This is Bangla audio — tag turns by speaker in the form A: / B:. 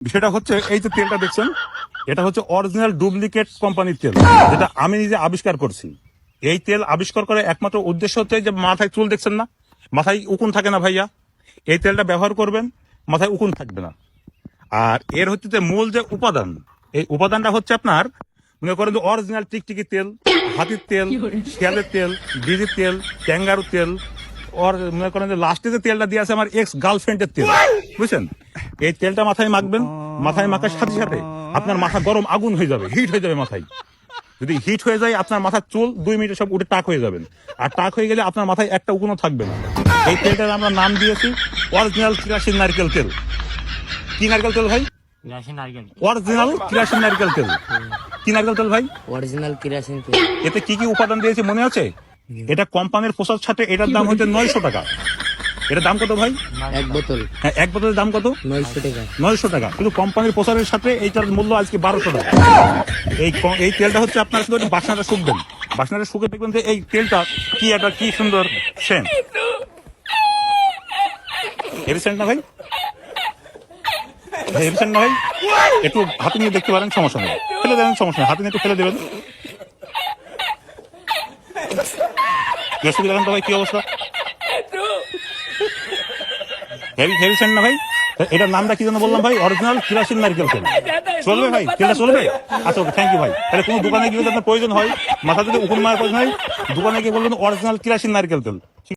A: বিষয়টা হচ্ছে এই যে তেলটা দেখছেন, এটা হচ্ছে অরিজিনাল ডুপ্লিকেট কোম্পানির তেল, যেটা আমি নিজে আবিষ্কার করছি। এই তেল আবিষ্কার করার একমাত্র উদ্দেশ্য হচ্ছে যে মাথায় চুল দেখছেন না, মাথায় উকুন থাকে না ভাইয়া, এই তেলটা ব্যবহার করবেন, মাথায় উকুন থাকবে না। আর এর হচ্ছে যে মূল যে উপাদান, এই উপাদানটা হচ্ছে আপনার মনে করেন যে অরিজিনাল টিকটিকি তেল, হাতির তেল, শিয়ালের তেল, বিড়ির তেল, ট্যাঙ্গারুর তেল, ওর মনে করেন যে লাস্টে যে তেলটা দিয়ে আছে আমার এক্স গার্লফ্রেন্ডের তেল, বুঝছেন? এই তেলটা মাথায় মাখবেন, মাথায় মাখার সাথে সাথে আপনার মাথা গরম আগুন হয়ে যাবে, হিট হয়ে যাবে মাথায়। যদি হিট হয়ে যায় আপনার মাথার চুল 2 মিনিটে সব উঠে টাক হয়ে যাবেন, আর টাক হয়ে গেলে আপনার মাথায় একটা উকুনও থাকবে না। এই তেলটার আমরা নাম দিয়েছি অরিজিনাল কিরাসিন নারকেল তেল। কি নারকেল তেল ভাই? অরিজিনাল কিরাসিন নারকেল তেল। কি নারকেল তেল ভাই?
B: অরিজিনাল কিরাসিন তেল।
A: এতে কি কি উপাদান দিয়েছে মনে আছে? এটা কোম্পানির পোশাক সাথে এটার দাম হচ্ছে 900 টাকা। এটার দাম কত ভাই?
B: এক বোতল
A: হ্যাঁ, এক বোতলের দাম কত?
B: 900 টাকা।
A: 900 টাকা। কিন্তু কোম্পানির পোশাকের সাথে এইটার মূল্য আজকে 1200 টাকা। এই তেলটা হচ্ছে আপনার শুধু বাসনাটা শুকবেন, বাসনাটা শুকে দেখবেন যে এই তেলটা কি সুন্দর সেন্ট। হেভি সেন্ট না ভাই? হেভি সেন্ট না ভাই? একটু হাতে নিয়ে দেখতে পারেন, সমস্যা নেই, ফেলে দেবেন, সমস্যা নেই, হাতে নিয়ে একটু ফেলে দেবেন। দেখেন তো ভাই কি অবস্থা, হেভি সেন্ট না ভাই? এটার নামটা কি যেন বললাম ভাই? অরিজিনাল কিরাসিন নারকেল তেল। চলবে ভাই? তেলটা চলবে? আচ্ছা ওকে, থ্যাংক ইউ ভাই। তাহলে কোনো দোকানে গিয়ে যদি আপনার প্রয়োজন হয়, মাথা যদি উকুন মারার প্রয়োজন হয়, দোকানে গিয়ে বলবেন অরিজিনাল কিরাসিন নারকেল তেল।